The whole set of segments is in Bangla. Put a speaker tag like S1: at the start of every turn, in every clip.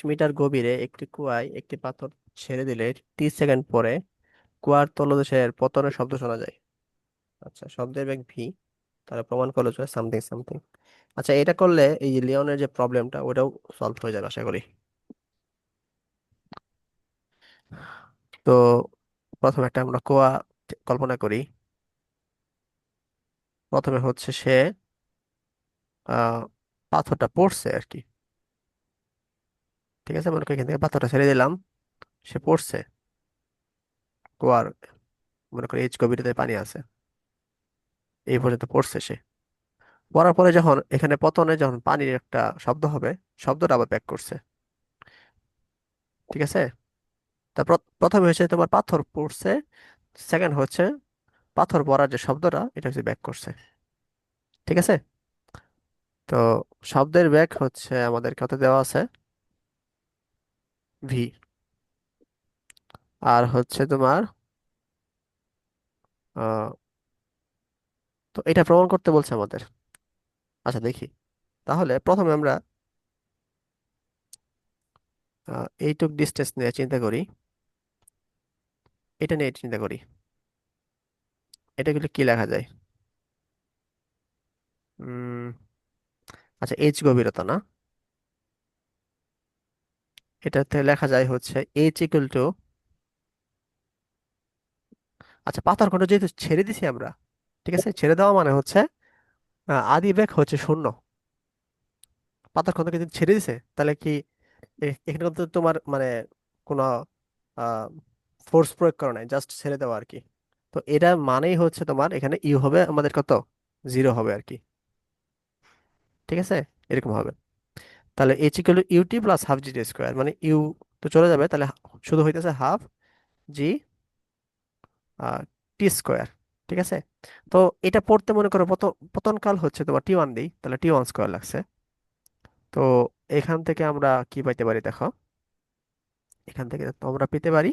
S1: মিটার গভীরে একটি কুয়ায় একটি পাথর ছেড়ে দিলে 30 সেকেন্ড পরে কুয়ার তলদেশের পতনের শব্দ শোনা যায়। আচ্ছা, শব্দের বেগ ভি, তারা প্রমাণ করলো যে সামথিং সামথিং। আচ্ছা, এটা করলে এই যে লিওনের যে প্রবলেমটা ওটাও সলভ হয়ে যাবে আশা করি। তো প্রথমে একটা আমরা কুয়া কল্পনা করি। প্রথমে হচ্ছে সে আহ পাথরটা পড়ছে আর কি। ঠিক আছে, মনে করি এখান থেকে পাথরটা ছেড়ে দিলাম, সে পড়ছে কুয়ার, মনে করি এইচ গভীরতায় পানি আছে, এই পর্যন্ত পড়ছে সে। পড়ার পরে যখন এখানে পতনে যখন পানির একটা শব্দ হবে, শব্দটা আবার ব্যাক করছে। ঠিক আছে, তারপর প্রথমে হচ্ছে তোমার পাথর পড়ছে, সেকেন্ড হচ্ছে পাথর পড়ার যে শব্দটা এটা হচ্ছে ব্যাক করছে। ঠিক আছে, তো শব্দের ব্যাক হচ্ছে আমাদের কত দেওয়া আছে, ভি। আর হচ্ছে তোমার আহ তো এটা প্রমাণ করতে বলছে আমাদের। আচ্ছা দেখি, তাহলে প্রথমে আমরা এইটুক ডিস্টেন্স নিয়ে চিন্তা করি, এটা নিয়ে চিন্তা করি। এটাগুলো কি লেখা যায়? উম আচ্ছা, এইচ গভীরতা না, এটাতে লেখা যায় হচ্ছে এইচ ইকুয়াল টু, আচ্ছা পাতার খণ্ড যেহেতু ছেড়ে দিছি আমরা, ঠিক আছে, ছেড়ে দেওয়া মানে হচ্ছে আদি বেগ হচ্ছে শূন্য। পাতার খণ্ডকে যদি ছেড়ে দিছে তাহলে কি এখানে কিন্তু তোমার মানে কোনো ফোর্স প্রয়োগ করা নাই, জাস্ট ছেড়ে দেওয়া আর কি। তো এটা মানেই হচ্ছে তোমার এখানে ইউ হবে আমাদের কত, জিরো হবে আর কি। ঠিক আছে, এরকম হবে। তাহলে H equal to U T plus half G square, মানে ইউ তো চলে যাবে, তাহলে শুধু হইতেছে হাফ জি টি স্কোয়ার। ঠিক আছে, তো এটা পড়তে মনে করো পতনকাল হচ্ছে তোমার টি 1 দিই, তাহলে টি 1 স্কোয়ার লাগছে। তো এখান থেকে আমরা কি পাইতে পারি দেখো, এখান থেকে তো আমরা পেতে পারি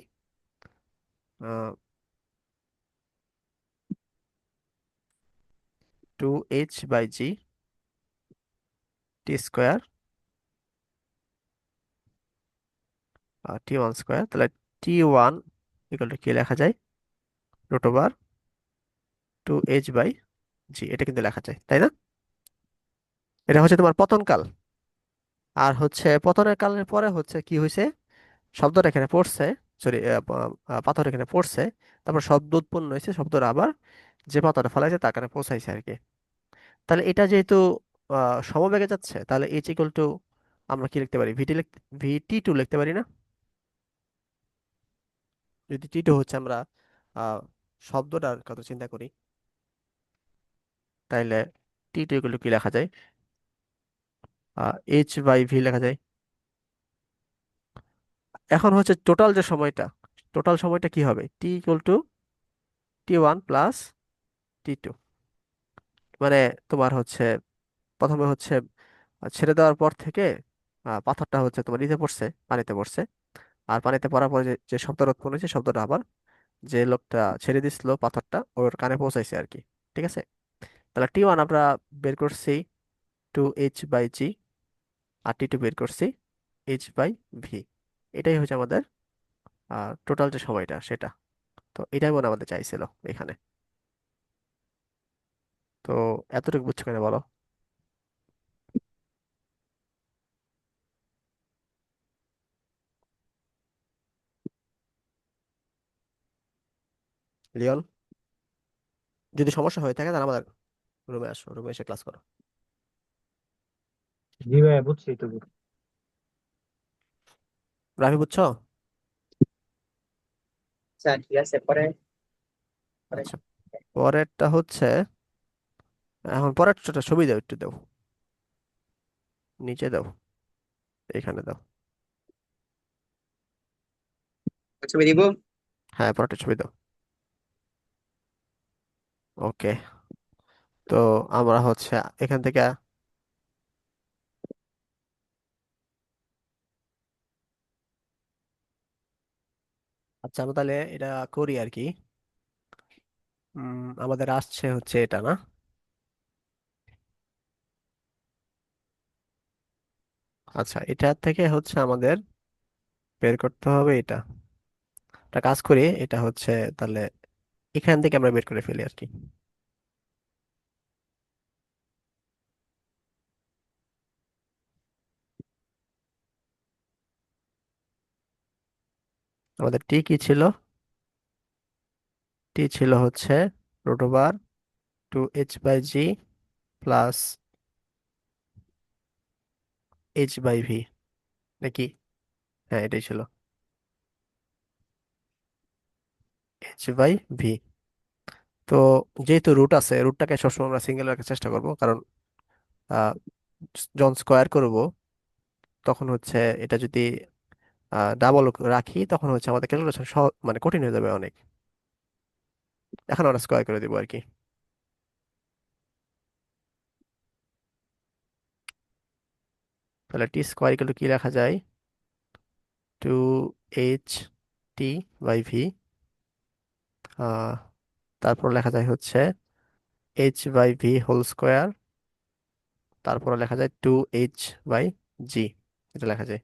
S1: 2h/g টি স্কোয়ার টি 1 স্কোয়ার, তাহলে টি 1 ইকুয়াল টু কি লেখা যায়, √/2h/g, এটা কিন্তু লেখা যায় তাই না? এটা হচ্ছে তোমার পতনকাল। আর হচ্ছে পতনের কালের পরে হচ্ছে কি হয়েছে, শব্দটা এখানে পড়ছে, সরি, পাথর এখানে পড়ছে, তারপর শব্দ উৎপন্ন হয়েছে, শব্দটা আবার যে পাথরটা ফেলাইছে তার কানে পৌঁছাইছে আর কি। তাহলে এটা যেহেতু সমবেগে যাচ্ছে, তাহলে এইচ ইকুয়াল টু আমরা কি লিখতে পারি, VT2 লিখতে পারি না? যদি টি 2 হচ্ছে আমরা আহ শব্দটার কথা চিন্তা করি, তাইলে টি 2 ইকুয়াল টু কি লেখা যায়, h/v লেখা যায়। এখন হচ্ছে টোটাল যে সময়টা, টোটাল সময়টা কি হবে, T equal to T 1 plus টি 2। মানে তোমার হচ্ছে প্রথমে হচ্ছে ছেড়ে দেওয়ার পর থেকে পাথরটা হচ্ছে তোমার নিচে পড়ছে, পানিতে পড়ছে। আর পানিতে পড়ার পরে যে যে শব্দটা উৎপন্ন হয়েছে, শব্দটা আবার যে লোকটা ছেড়ে দিছিল পাথরটা ওর কানে পৌঁছাইছে আর কি। ঠিক আছে, তাহলে টি 1 আমরা বের করছি 2h/g, আর টি 2 বের করছি h/v। এটাই হচ্ছে আমাদের টোটাল যে সময়টা সেটা। তো এটাই মনে আমাদের চাইছিল এখানে। তো এতটুকু বুঝছো কেন বলো, লিওন? যদি সমস্যা হয়ে থাকে তাহলে আমাদের রুমে আসো, রুমে এসে ক্লাস করো।
S2: জি ভাইয়া, বুঝছি তো।
S1: রাফি বুঝছো?
S2: আচ্ছা ঠিক আছে, পরে পরে
S1: আচ্ছা, পরেরটা হচ্ছে, এখন পরেরটা ছবি দাও, একটু দাও, নিচে দাও, এখানে দাও।
S2: ছবি দিব।
S1: হ্যাঁ, পরেরটা ছবি দাও। ওকে, তো আমরা হচ্ছে এখান থেকে, আচ্ছা আমরা তাহলে এটা করি আর কি। আমাদের আসছে হচ্ছে এটা না, আচ্ছা, এটা থেকে হচ্ছে আমাদের বের করতে হবে এটা। একটা কাজ করি, এটা হচ্ছে তাহলে এখান থেকে আমরা বের করে ফেলি আর কি। আমাদের টি কি ছিল? টি ছিল হচ্ছে √, 2h/g প্লাস h/v, নাকি? হ্যাঁ, এটাই ছিল, h/v। তো যেহেতু রুট আছে, রুটটাকে সবসময় আমরা সিঙ্গেল রাখার চেষ্টা করব, কারণ আহ, যখন স্কোয়ার করব তখন হচ্ছে এটা যদি ডাবল রাখি তখন হচ্ছে আমাদের ক্যালকুলেশন মানে কঠিন হয়ে যাবে অনেক। এখন আমরা স্কোয়ার করে দিব আর কি। তাহলে টি স্কোয়ার ইকুয়াল টু কি লেখা যায়? 2h/t/v, তারপর লেখা যায় হচ্ছে h/v হোল স্কোয়ার, তারপর লেখা যায় 2h/g, এটা লেখা যায়।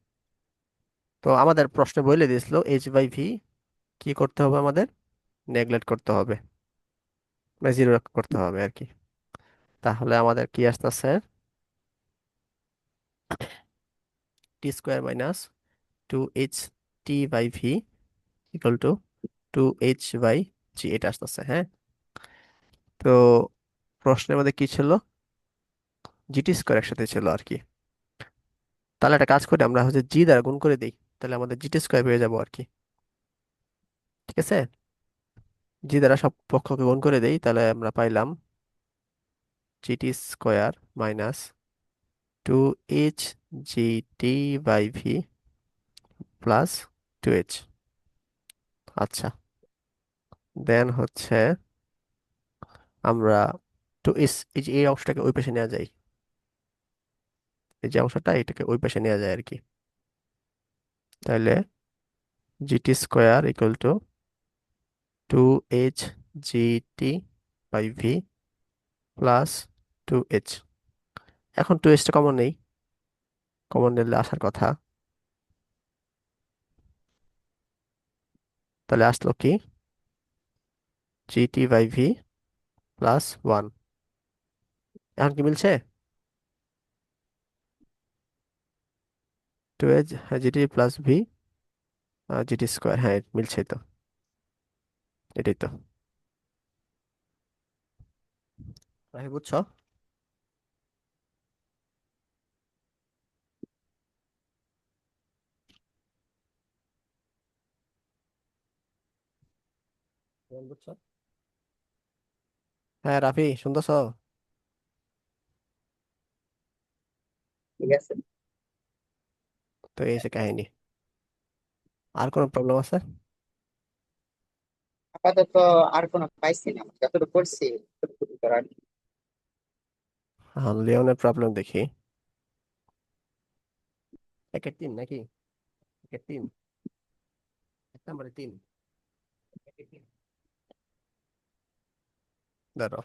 S1: তো আমাদের প্রশ্নে বলে দিয়েছিল h/v কি করতে হবে আমাদের? নেগলেক্ট করতে হবে, মানে জিরো করতে হবে আর কি। তাহলে আমাদের কি আসতেছে? t² - 2h/t/v equal to 2h/g, এটা আসতেছে, হ্যাঁ। তো প্রশ্নের মধ্যে কি ছিল? gt² একসাথে ছিল আর কি। তাহলে একটা কাজ করি, আমরা হচ্ছে জি দ্বারা গুণ করে দিই, তাহলে আমাদের gt² পেয়ে যাবো আর কি। ঠিক আছে, জি দ্বারা সব পক্ষকে গুণ করে দেই, তাহলে আমরা পাইলাম gt² - 2h/g/t/v প্লাস 2h। আচ্ছা, দেন হচ্ছে আমরা এই যে এই অংশটাকে ওই পাশে নেওয়া যায়, এই যে অংশটা এটাকে ওই পাশে নেওয়া যায় আর কি। তাহলে gt² equal to 2h/g/t/v plus 2h। এখন 2h টা কমন নেই, কমন নিলে আসার কথা, তাহলে আসলো কি? gt/v plus 1। এখন কি মিলছে? 2h, হ্যাঁ, gt প্লাস v gt², হ্যাঁ মিলছে তো, এটাই তো। রাহি, বুঝছো? কেমন বুঝছো? হ্যাঁ রাফি, শুনতেছো?
S2: ঠিক আছে।
S1: তো এই সে কাহিনী। আর কোনো প্রবলেম আছে?
S2: আপাতত আর কোনো পাইছি না, যতটুকু করছি ততটুকু করার।
S1: হ্যাঁ, লিওনের প্রবলেম দেখি। 1-3 নাকি? 1-3, 1 নম্বরে 3। ধরো,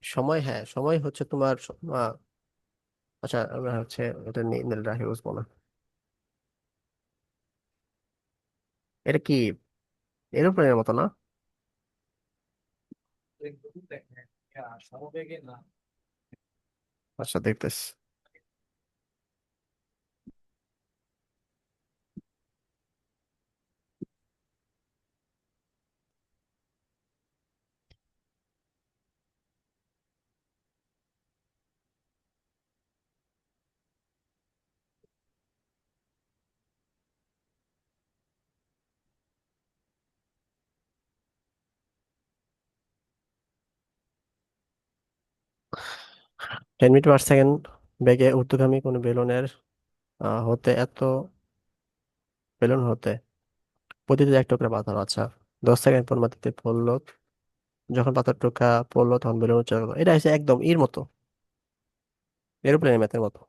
S1: সময়, হ্যাঁ সময় হচ্ছে তোমার আচ্ছা, আমরা হচ্ছে এটা নীল রাখি, বুঝবো না। এটা কি এরোপ্লেনের মতো না? আচ্ছা, দেখতেছি। 10 মিটার/সেকেন্ড বেগে ঊর্ধ্বগামী কোনো বেলুনের হতে এত বেলুন হতে প্রতিটি 1 টুকরা পাথর, আচ্ছা, 10 সেকেন্ড পর মাটিতে পড়লো, যখন পাথর টুকরা পড়লো তখন বেলুন উচ্চারণ করলো। এটা হচ্ছে একদম এর মতো, এরোপ্লেনের ম্যাথের মতো।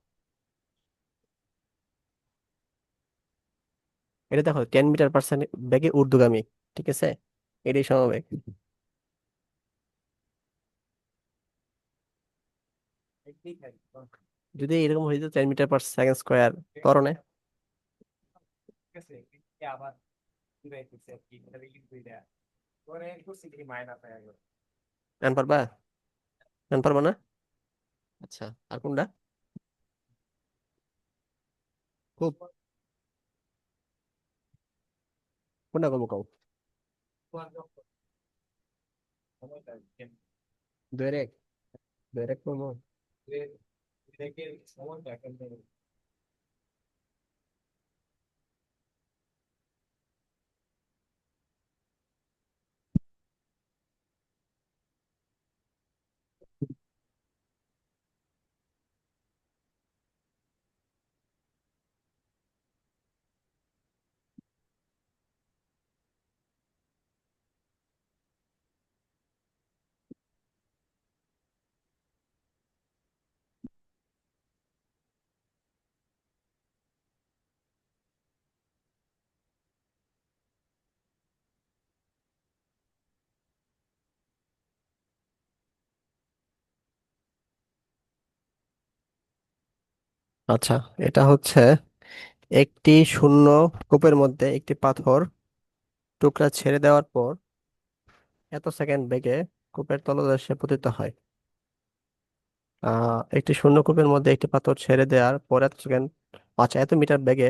S1: এটা দেখো 10 মিটার পার বেগে ঊর্ধ্বগামী, ঠিক আছে, এটাই সমবেগ। যদি এরকম হয়ে যেত 10 মিটার পার সেকেন্ড স্কোয়ার ত্বরণে, জান পারবা? জান পারবা না? আচ্ছা, আর কোনটা? খুব, কোনটা করবো কও? দুয়ের এক, দুয়ের এক করবো। আচ্ছা, এটা হচ্ছে একটি শূন্য কূপের মধ্যে একটি পাথর টুকরা ছেড়ে দেওয়ার পর এত সেকেন্ড বেগে কূপের তলদেশে পতিত হয়। একটি শূন্য কূপের মধ্যে একটি পাথর ছেড়ে দেওয়ার পর এত সেকেন্ড, আচ্ছা, এত মিটার বেগে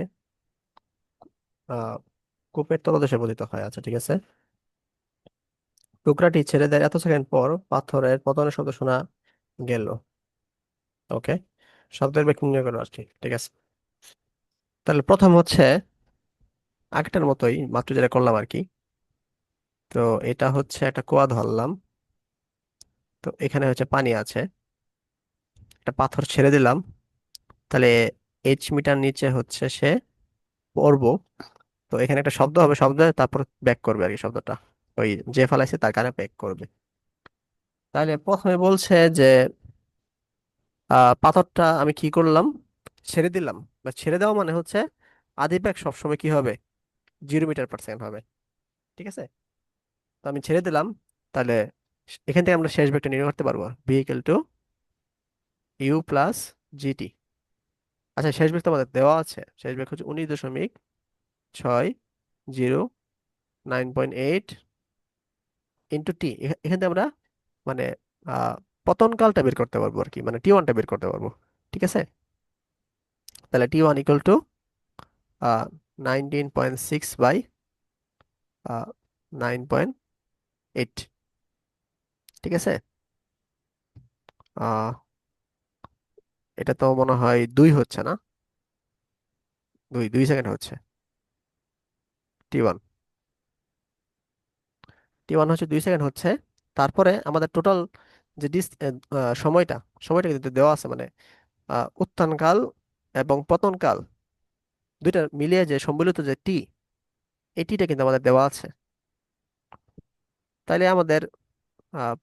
S1: আহ কূপের তলদেশে পতিত হয়। আচ্ছা, ঠিক আছে। টুকরাটি ছেড়ে দেওয়ার এত সেকেন্ড পর পাথরের পতনের শব্দ শোনা গেল। ওকে, শব্দের বেগ নির্ণয় করো আর কি, ঠিক আছে। তাহলে প্রথম হচ্ছে আগেরটার মতোই মাত্র যেটা করলাম আর কি। তো এটা হচ্ছে একটা কুয়া ধরলাম, তো এখানে হচ্ছে পানি আছে, একটা পাথর ছেড়ে দিলাম, তাহলে 8 মিটার নিচে হচ্ছে সে পড়বো। তো এখানে একটা শব্দ হবে, শব্দ তারপর ব্যাক করবে আর কি শব্দটা, ওই যে ফেলাইছে তার কানে ব্যাক করবে। তাহলে প্রথমে বলছে যে পাথরটা আমি কি করলাম, ছেড়ে দিলাম। বা ছেড়ে দেওয়া মানে হচ্ছে আধি ব্যাক সবসময় কি হবে, 0 মিটার পার সেকেন্ড হবে, ঠিক আছে। তো আমি ছেড়ে দিলাম, তাহলে এখান থেকে আমরা শেষ ব্যাকটা নির্ণয় করতে পারবো, V to U plus G T. আচ্ছা, শেষ ব্যাক তো আমাদের দেওয়া আছে, শেষ ব্যাক হচ্ছে 19.609.8 ইন্টু টি। এখান থেকে আমরা মানে আহ পতন কালটা বের করতে পারবো আর কি, মানে টি 1টা বের করতে পারবো, ঠিক আছে। তাহলে টি 1 ইকুয়াল টু 19.6 বাই 9.8, ঠিক আছে। আহ এটা তো মনে হয় 2 হচ্ছে না, 2 সেকেন্ড হচ্ছে। টি 1, টি 1 হচ্ছে 2 সেকেন্ড হচ্ছে। তারপরে আমাদের টোটাল যে সময়টা, সময়টা কিন্তু দেওয়া আছে, মানে উত্থানকাল এবং পতনকাল দুইটা মিলিয়ে যে সম্মিলিত যে টি, এই টিটা কিন্তু আমাদের দেওয়া আছে। তাইলে আমাদের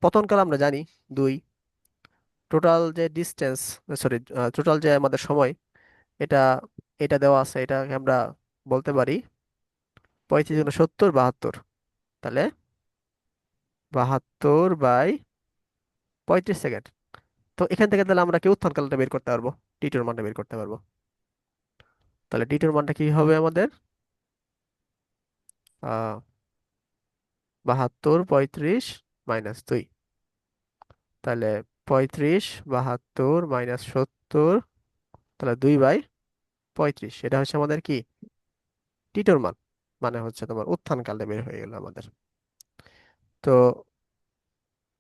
S1: পতনকাল আমরা জানি 2, টোটাল যে ডিস্টেন্স, সরি, টোটাল যে আমাদের সময়, এটা এটা দেওয়া আছে, এটাকে আমরা বলতে পারি 35 × 70, 72। তাহলে 72/35 সেকেন্ড। তো এখান থেকে তাহলে আমরা কি উত্থানকালটা বের করতে পারবো, টি 2 এর মানটা বের করতে পারবো। তাহলে টি 2 এর মানটা কি হবে আমাদের, 72/35 - 2। তাহলে 35/72 - 70, তাহলে 2/35, এটা হচ্ছে আমাদের কি টি 2 এর মান, মানে হচ্ছে তোমার উত্থান কালটা বের হয়ে গেল আমাদের। তো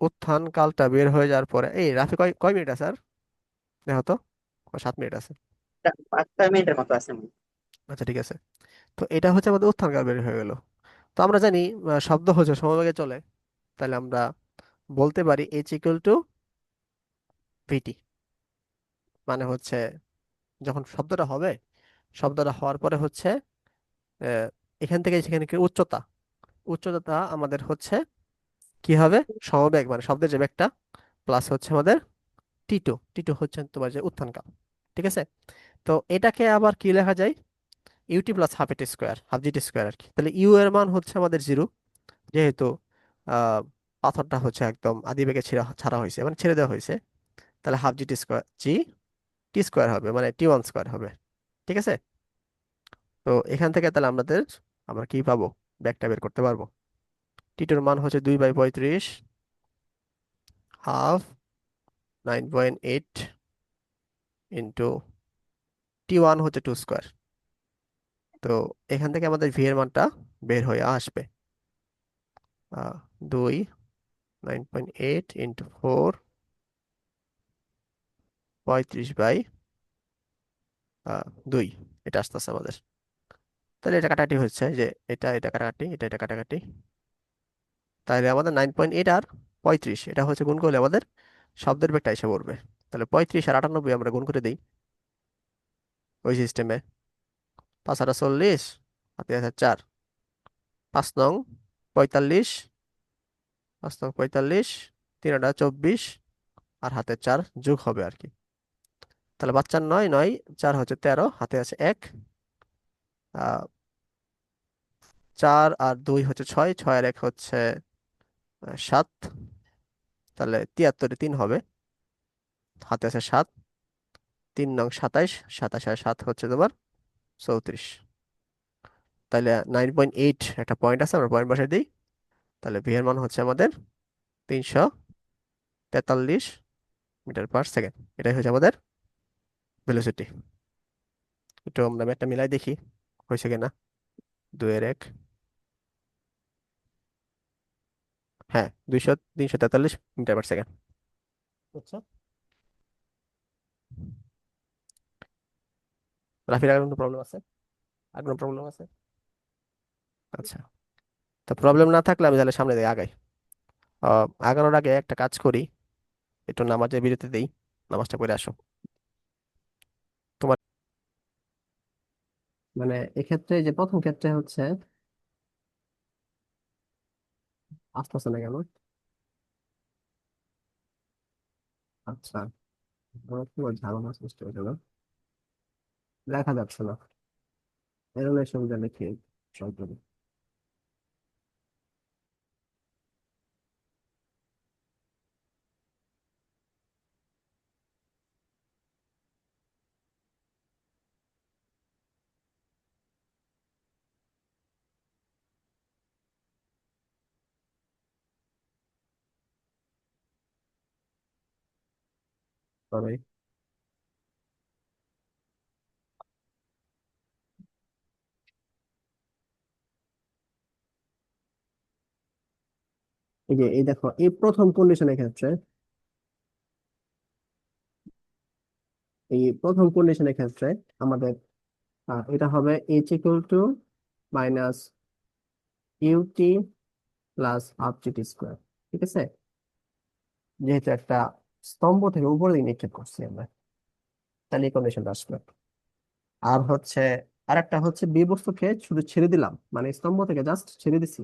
S1: উত্থান কালটা বের হয়ে যাওয়ার পরে, এই রাফি কয় কয় মিনিট আছে আর, দেখো তো, 7 মিনিট আছে।
S2: 5-6 মিনিটের মতো আছে মনে হয়।
S1: আচ্ছা, ঠিক আছে। তো এটা হচ্ছে আমাদের উত্থান কাল বের হয়ে গেল। তো আমরা জানি শব্দ হচ্ছে সমবেগে চলে, তাহলে আমরা বলতে পারি এইচ ইকুয়াল টু ভিটি। মানে হচ্ছে যখন শব্দটা হবে, শব্দটা হওয়ার পরে হচ্ছে আহ, এখান থেকে সেখানে কি উচ্চতা, উচ্চতা আমাদের হচ্ছে কি হবে, সমবেগ মানে শব্দের যে বেগটা প্লাস হচ্ছে আমাদের টি 2 হচ্ছে তোমার যে উত্থানকাল, ঠিক আছে। তো এটাকে আবার কি লেখা যায়, ইউটি প্লাস হাফ এটি স্কোয়ার, হাফ জিটি স্কোয়ার আর কি। তাহলে ইউ এর মান হচ্ছে আমাদের জিরো, যেহেতু আহ, পাথরটা হচ্ছে একদম আদিবেগে ছাড়া হয়েছে, মানে ছেড়ে দেওয়া হয়েছে। তাহলে হাফ জিটি স্কোয়ার জি টি স্কোয়ার হবে, মানে টি ওয়ান স্কোয়ার হবে। ঠিক আছে। তো এখান থেকে তাহলে আমরা কি পাবো, ব্যাকটা বের করতে পারবো। টি টুর মান হচ্ছে 2/35 হাফ 9.8 ইন্টু টি ওয়ান হচ্ছে 2 স্কোয়ার। তো এখান থেকে আমাদের ভি এর মানটা বের হয়ে আসবে 9.8 ইন্টু 4 35/2, এটা আসতেছে আমাদের। তাহলে এটা কাটাকাটি হচ্ছে যে এটা কাটাকাটি, এটা কাটাকাটি। তাহলে আমাদের 9.8 আর 35, এটা হচ্ছে গুণ করলে আমাদের শব্দের বেগটা এসে পড়বে। তাহলে 35 আর 98 আমরা গুণ করে দিই ওই সিস্টেমে। 5 আর 40, হাতে আছে 4, 5 নং 45, 5 নং 45, 3 আর 24, আর হাতে 4 যোগ হবে আর কি। তাহলে বাচ্চার 9, 9 4 হচ্ছে 13, হাতে আছে 1, 4 আর 2 হচ্ছে 6, 6 আর 1 হচ্ছে 7। তাহলে 73-3 হবে, হাতে আছে 7, 3 নং 27, 27 আর 7 হচ্ছে তোমার 34। তাহলে 9.8 একটা পয়েন্ট আছে, আমরা পয়েন্ট বসাই দিই। তাহলে ভি এর মান হচ্ছে আমাদের 343 মিটার পার সেকেন্ড। এটাই হচ্ছে আমাদের ভেলোসিটি। একটু আমরা ম্যাথটা মিলাই দেখি হয়েছে কিনা। 2-এর 1, হ্যাঁ 343 মিটার পার সেকেন্ড। আচ্ছা, রাফির আর কোনো প্রবলেম আছে? আর কোনো প্রবলেম আছে? আচ্ছা, তো প্রবলেম না থাকলে আমি তাহলে সামনে দিয়ে আগাই। আগানোর আগে একটা কাজ করি, একটু নামাজের বিরতি দিই, নামাজটা পড়ে আসো তোমার। মানে এক্ষেত্রে যে প্রথম ক্ষেত্রে হচ্ছে আসতেছে না কেন? আচ্ছা, আমার কি ঝামেলা সৃষ্টি হয়ে গেল, দেখা যাচ্ছে না। এরকম সুবিধা লিখি সম্পূর্ণ। তবে এই দেখো, এই প্রথম কন্ডিশনের ক্ষেত্রে, আমাদের এটা হবে H equal to minus U T plus half G T square. ঠিক আছে, যেহেতু একটা স্তম্ভ থেকে উপরে দিকে নিক্ষেপ করছি আমরা, তাহলে এই কন্ডিশনটা আসবে। আর হচ্ছে আরেকটা হচ্ছে বি বস্তুকে শুধু ছেড়ে দিলাম, মানে স্তম্ভ থেকে জাস্ট ছেড়ে দিছি।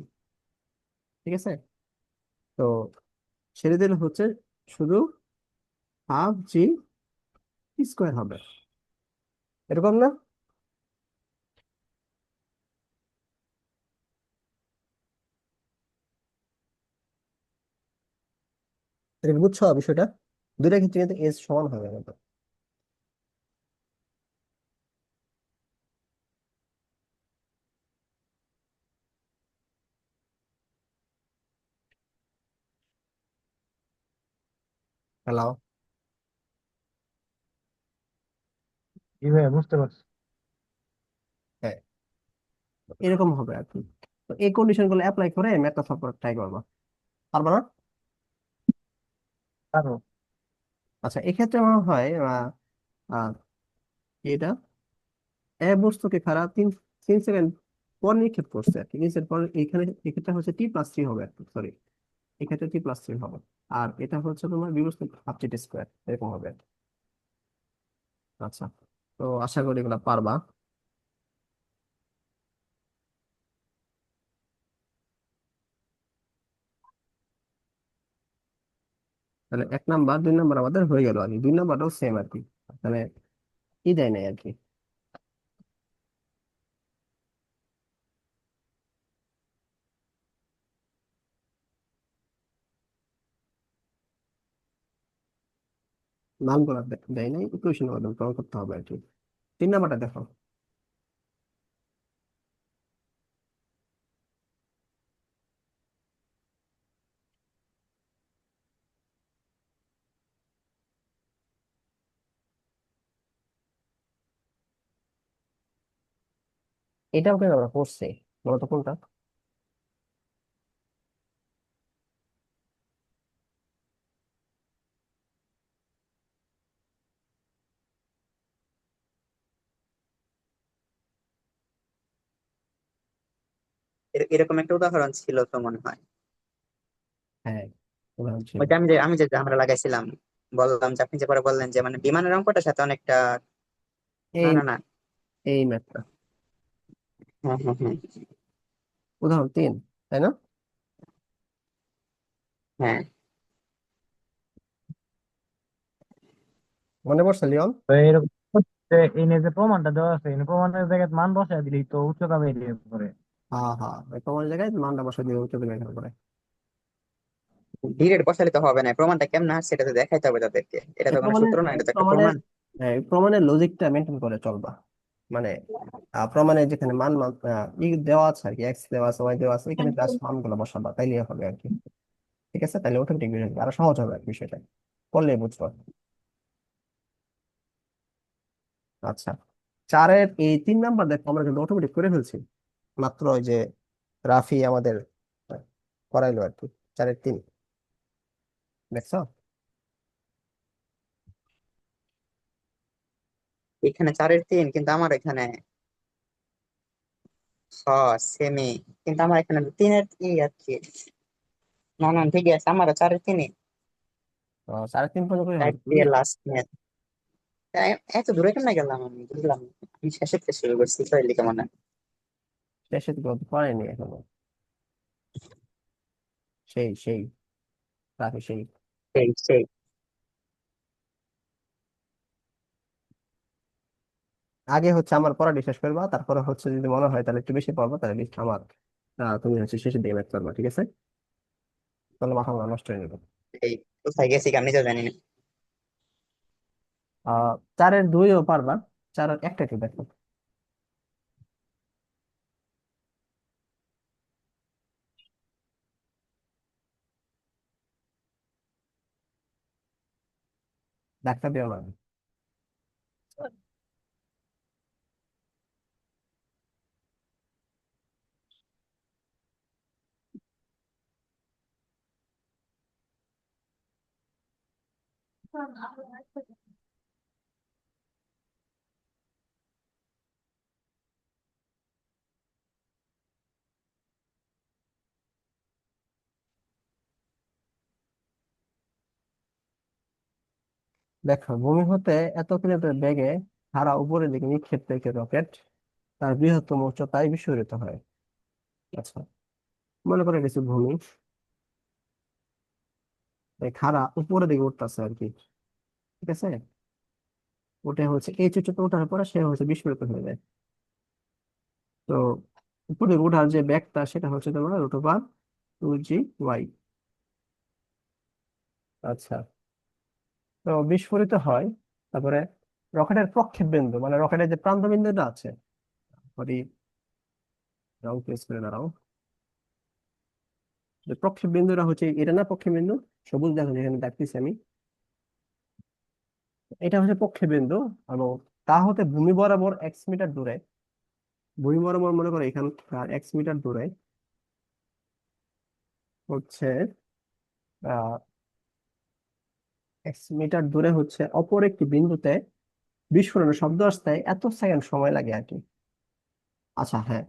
S1: ঠিক আছে, তো ছেড়ে দিলে হচ্ছে শুধু হাফ জি স্কোয়ার হবে, এরকম না? এটা কি বুঝছো বিষয়টা? দুইটা ক্ষেত্রে কিন্তু এস সমান হবে না। হ্যালো?
S3: জি ভাইয়া বুঝতে পারছি।
S1: হ্যাঁ, এরকম হবে আর কি। তো এই কন্ডিশন গুলো অ্যাপ্লাই করে ম্যাথটা সলভ করার ট্রাই করবো, পারবা না?
S3: পারো।
S1: আচ্ছা, এক্ষেত্রে মনে হয় আহ, এটা এ বস্তুকে খারাপ 3 সেকেন্ড পর নিক্ষেপ করছে আর কি। 3 সেকেন্ড পর এখানে এক্ষেত্রে হচ্ছে টি+3 হবে আর কি, সরি, এক্ষেত্রে টি+3 হবে। আর এটা হচ্ছে তোমার বিভক্ত হাফ টি স্কোয়ার, এরকম হবে আর কি। আচ্ছা, তো আশা করি এগুলা পারবা। তাহলে 1 নাম্বার 2 নাম্বার আমাদের হয়ে গেল আর কি, 2 নাম্বারটাও সেম আর কি, মানে ই দেয় নাই আর কি। নামগুলো দেয় নাই, ইকুয়েশন মাধ্যমে প্রমাণ করতে হবে আর কি। 3 নাম্বারটা দেখো। এটাও কিন্তু আমরা করছি, বলতো কোনটা?
S2: এরকম একটা উদাহরণ ছিল তো মনে হয়।
S1: হ্যাঁ, উদাহরণ ছিল।
S2: ওইটা আমি যে আমরা লাগাইছিলাম, বললাম যে আপনি যে পরে বললেন যে মানে বিমানের অঙ্কটার সাথে অনেকটা। না,
S1: এই
S2: না, না।
S1: এই ম্যাথটা
S2: হ্যাঁ, হ্যাঁ, হ্যাঁ।
S1: উদাহরণ 3, তাই না?
S2: হ্যাঁ,
S1: মনে পড়ছে লিওন?
S3: তো এরকম হচ্ছে, এনে যে প্রমাণটা দেওয়া আছে, এনে প্রমাণের জায়গায় মান বসায় দিলেই তো উচ্চতা বেরিয়ে পড়ে।
S1: হ্যাঁ হ্যাঁ, ওই প্রমাণের জায়গায় মানটা বসাই দিয়ে উত্তর বের করে।
S2: ডিরেক্ট বসালে তো হবে না, প্রমাণটা কেমন আসছে সেটা তো দেখাইতে হবে তাদেরকে। এটা
S1: এই
S2: তো কোনো
S1: প্রমাণের
S2: সূত্র না,
S1: এই
S2: এটা তো একটা
S1: প্রমাণের
S2: প্রমাণ।
S1: এই প্রমাণের লজিকটা মেনটেন করে চলবা। মানে প্রমাণের যেখানে মান মান দেওয়া আছে আর কি, এক্স দেওয়া আছে, ওয়াই দেওয়া আছে, এখানে জাস্ট মানগুলো বসাবা, তাইলে হবে আর কি। ঠিক আছে, তাহলে অটোমেটিক বের হবে, আরো সহজ হবে আর কি বিষয়টা, করলে বুঝবো। আচ্ছা, 4-এর এই 3 নাম্বার দেখো আমরা কিন্তু অটোমেটিক করে ফেলছি, মাত্র ওই যে রাফি আমাদের আহ, করাইলো আর কি। 4-এর 3 দেখছো?
S2: এখানে 4-3, কিন্তু আমার এখানে সেমি, কিন্তু আমার এখানে 3-এর আর কি। না, না, ঠিকই আছে, আমার 4-3।
S1: 4-এর 3 পর্যন্ত করে হবে
S2: টাইপ
S1: কি?
S2: দিয়ে লাস্ট ম্যাচ। এত দূরে কেন গেলাম আমি বুঝলাম না। আমি শেষের থেকে শুরু করছি তাই লিখে মনে হয়।
S1: শেষে তো করেনি এখনো। সেই রাফি সেই।
S2: সেই সেই।
S1: আগে হচ্ছে আমার পড়াটি শেষ করবা, তারপরে হচ্ছে যদি মনে হয় তাহলে একটু বেশি পড়বা, তাহলে আমার তুমি হচ্ছে শেষের দিকে ম্যাথ করবা, ঠিক আছে? তাহলে মাথা আমার নষ্ট হয়ে যাবে।
S2: এই কোথায় গেছি আমি নিজেও জানি না।
S1: 4-এর 2ও পারবা, 4-এর 1টা একটু দেখো। ডাক্তার দিও না। দেখো, ভূমি হতে এত কিলোমিটার বেগে সারা উপরের দিকে নিক্ষেপ থেকে রকেট তার বৃহত্তম উচ্চতায় বিস্ফোরিত হয়। আচ্ছা, মনে করে কিছু ভূমি এই খাড়া উপরের দিকে উঠতেছে আর কি, ঠিক আছে? ওটা হচ্ছে এই উচ্চতা ওঠার পরে সে হচ্ছে বিস্ফোরিত হয়ে যায়। তো উপরে ওঠার যে ব্যাগটা সেটা হচ্ছে তোমার √2g/y। আচ্ছা, তো বিস্ফোরিত হয়, তারপরে রকেটের প্রক্ষেপ বিন্দু মানে রকেটের যে প্রান্ত বিন্দুটা আছে, সরি, রং প্রেস করে দাঁড়াও। যে প্রক্ষেপ বিন্দুটা হচ্ছে এটা না, প্রক্ষেপ বিন্দু সবুজ দেখো যেখানে দেখতেছি আমি, এটা হচ্ছে প্রক্ষেপ বিন্দু। এবং তা হতে ভূমি বরাবর x মিটার দূরে, ভূমি বরাবর মনে করো এখানকার x মিটার দূরে হচ্ছে আহ x মিটার দূরে হচ্ছে অপর একটি বিন্দুতে বিস্ফোরণের শব্দ আসতে এত সেকেন্ড সময় লাগে আর কি। আচ্ছা হ্যাঁ,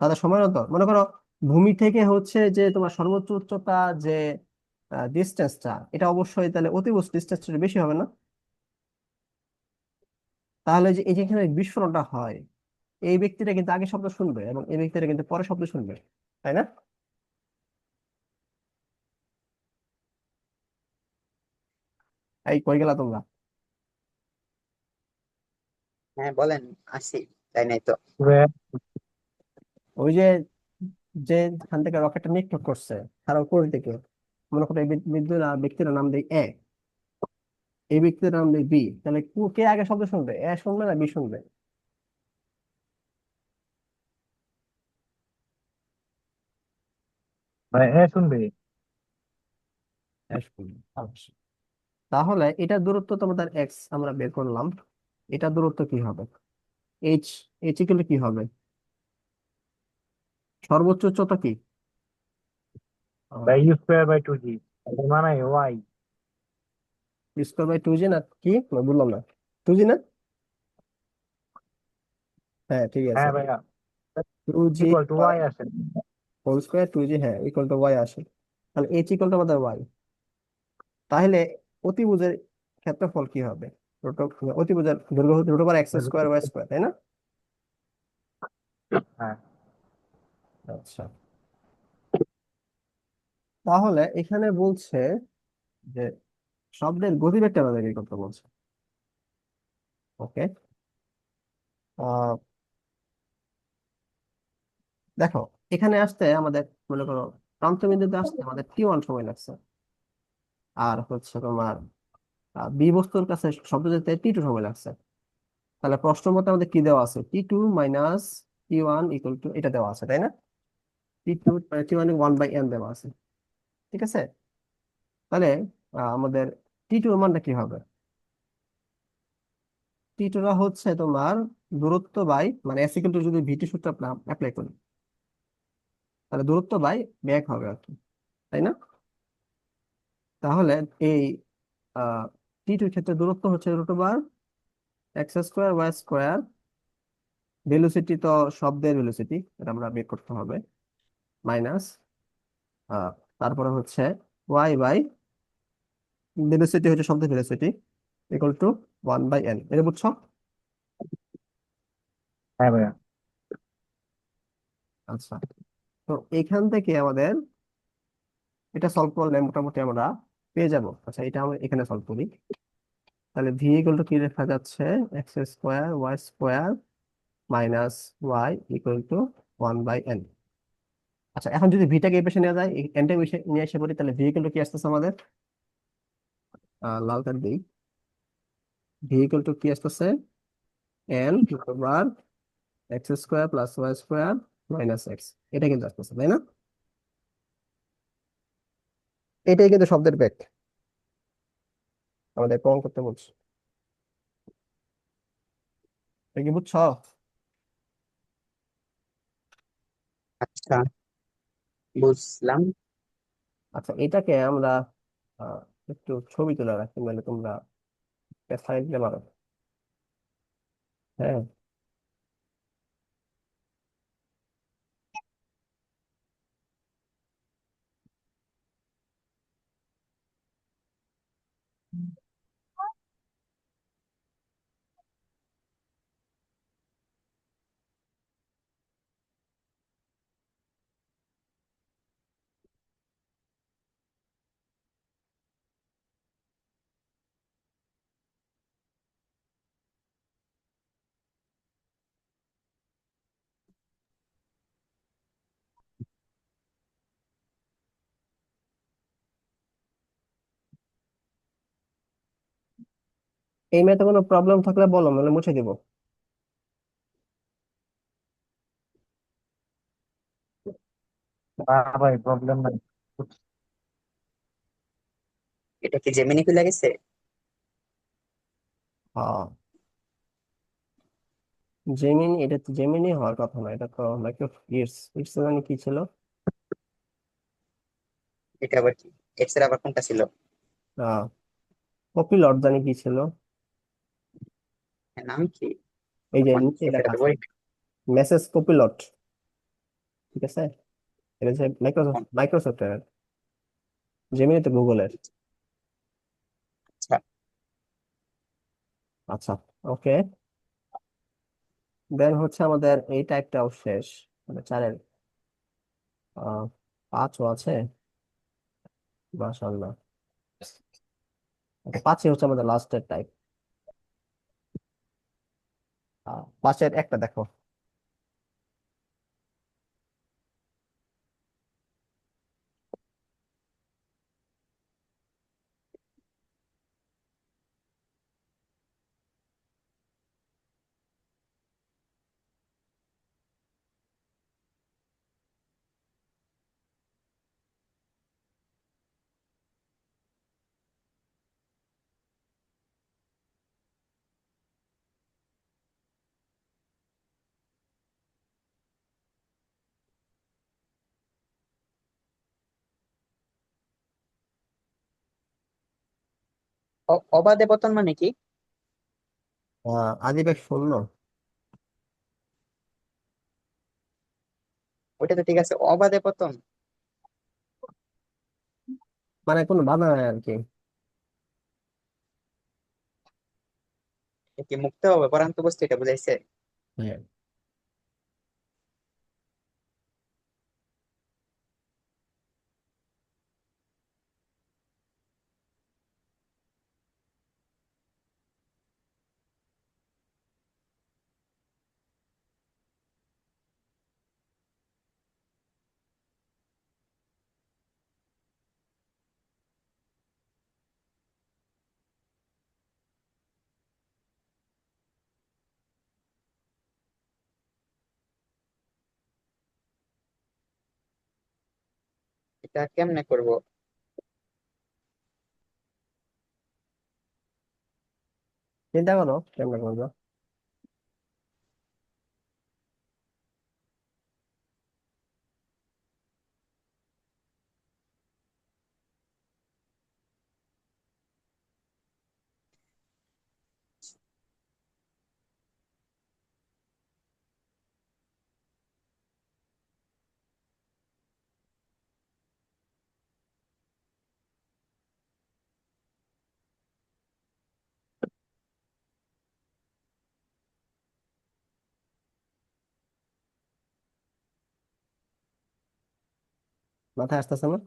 S1: তাদের সময় মতো মনে করো ভূমি থেকে হচ্ছে যে তোমার সর্বোচ্চ উচ্চতা, যে ডিস্টেন্সটা, এটা অবশ্যই তাহলে অতিভুজ ডিস্টেন্সটা বেশি হবে না? তাহলে যে এই যেখানে বিস্ফোরণটা হয়, এই ব্যক্তিটা কিন্তু আগে শব্দ শুনবে এবং এই ব্যক্তিটা কিন্তু পরে শব্দ শুনবে, তাই না? এই কই গেলা তোমরা?
S2: হ্যাঁ, বলেন। আসি। তাই নাই তো।
S1: ওই যে যেখান থেকে রকেটটা নিক্ষেপ করছে তার উপরের দিকে, মনে করো এই ব্যক্তির নাম দিই এ। এই ব্যক্তির নাম বি, তাহলে কে আগে শব্দ শুনবে, এ শুনবে না বি শুনবে?
S3: মানে এ শুনবে।
S1: এ শুনবে, আচ্ছা। তাহলে এটা দূরত্ব তোমাদের এক্স আমরা বের করলাম, এটা দূরত্ব কি হবে? এইচ, এইচ ইকুয়াল কি হবে? সর্বোচ্চ উচ্চতা কি?
S3: বা ইউ স্কোয়ার বাই টু জি, মানে ওয়াই।
S1: স্কোয়ার বাই টু জি না কি, না বললাম না, টু জি না? হ্যাঁ ঠিক আছে,
S3: হ্যাঁ ভাইয়া,
S1: two G
S3: equal to Y আসে।
S1: হোল স্কোয়ার টু জি, হ্যাঁ ইকুয়াল টু ওয়াই আসে। তাহলে এইচ ইকুয়াল টু আমাদের ওয়াই। তাহলে অতিভুজের ক্ষেত্রফল কি হবে? রুট অতিভুজের দৈর্ঘ্য হচ্ছে root over X square Y square, তাই না?
S3: হ্যাঁ
S1: আচ্ছা, তাহলে এখানে বলছে যে শব্দের গতিবেগটা আমাদের বের করতে বলছে। ওকে, দেখো এখানে আসতে আমাদের, মনে করো প্রান্ত বিন্দুতে আসতে আমাদের টি1 সময় লাগছে, আর হচ্ছে তোমার বি বস্তুর কাছে শব্দ যেতে টি2 সময় লাগছে। তাহলে প্রশ্ন মতে আমাদের কি দেওয়া আছে, টি2 মাইনাস টি1 ইকুয়াল টু এটা দেওয়া আছে, তাই না? টি2 টি1 1/n দেওয়া আছে, ঠিক আছে। তাহলে আমাদের টি2 এর মানটা কি হবে? টি2 টা হচ্ছে তোমার দূরত্ব বাই, মানে এস ইকুয়াল টু যদি ভিটি সূত্র অ্যাপ্লাই করি, তাহলে দূরত্ব বাই বেগ হবে আর কি, তাই না? তাহলে এই টি2 ক্ষেত্রে দূরত্ব হচ্ছে root over X square Y square, velocity তো শব্দের ভেলোসিটি, এটা আমরা বের করতে হবে, মাইনাস তারপরে হচ্ছে ওয়াই বাই ভেলোসিটি হচ্ছে শব্দের ভেলোসিটি ইকুয়াল টু 1/n, এটা বুঝছো?
S3: হ্যাঁ ভাইয়া।
S1: আচ্ছা, তো এখান থেকে আমাদের এটা সলভ করলে মোটামুটি আমরা পেয়ে যাব। আচ্ছা, এটা আমরা এখানে সলভ করি, তাহলে ভি ইকুয়াল টু কি লেখা যাচ্ছে, X square Y square minus Y equal to 1/n। আচ্ছা, এখন যদি ভিটাকে এই পাশে নেওয়া যায়, এনটা নিয়ে এসে পড়ি, তাহলে ভি ইকুয়াল টু কি আসতেছে আমাদের, লাল কার্ড দিই, ভি ইকুয়াল টু কি আসতেছে, N over X square plus Y square minus X, এটা কিন্তু আসতেছে, তাই না? এটাই কিন্তু শব্দের বেগ আমাদের প্রমাণ করতে বলছে, এটা কি বুঝছো?
S2: আচ্ছা, বুঝলাম।
S1: আচ্ছা, এটাকে আমরা আহ, একটু ছবি তুলে রাখি, মানে তোমরা সাইড দিতে পারো। হ্যাঁ, এই ম্যাথে কোনো প্রবলেম থাকলে বলো, মানে মুছে দিব।
S3: না ভাই, প্রবলেম নাই।
S2: এটা কি জেমিনি খুলে গেছে?
S1: হ্যাঁ, জেমিনি, এটা তো জেমিনি হওয়ার কথা না, এটা তো মাইক্রোসফট ইটস, ইটস মানে কি ছিল,
S2: এটা আবার কি? এক্স এর আবার কোনটা ছিল?
S1: কপিলট জানি কি ছিল,
S2: নাম কি?
S1: এই যে নিচে
S2: মাইক্রোসফট
S1: লেখা
S2: এটা তো
S1: আছে
S2: বই।
S1: মেসেজ কপিলট, ঠিক আছে। এটা হচ্ছে মাইক্রোসফট, মাইক্রোসফটের, জেমিনি তো গুগলের।
S2: আচ্ছা,
S1: আচ্ছা, ওকে, দেন হচ্ছে আমাদের এই টাইপটাও শেষ, মানে চারের আহ 5ও আছে, মাশাআল্লাহ। আচ্ছা, 5ই হচ্ছে আমাদের লাস্টের টাইপ। 5-এর একটা দেখো,
S2: অবাধে পতন মানে কি?
S1: আদি বেগ শূন্য।
S2: ওইটা তো ঠিক আছে, অবাধে পতন
S1: মানে কোনো বাধা নাই আর কি।
S2: এ কি মুক্ত হবে পরান্ত বস্তু, এটা বুঝাইছে?
S1: হ্যাঁ।
S2: এটা কেমনে করব?
S1: চিন্তা করো কেমন করবো। মাথায় আসতেছে না?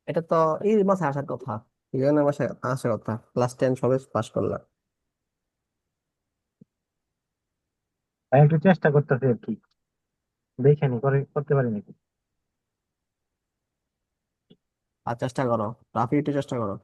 S1: এটা তো এই মাথায় আসার কথা, এই জন্য মাসে আসার কথা। ক্লাস 10 সবে পাস করলাম।
S3: ভাই একটু চেষ্টা করতেছি আর কি, দেখে নি করে করতে পারি নাকি।
S1: আর চেষ্টা করো, রাফি একটু চেষ্টা করো।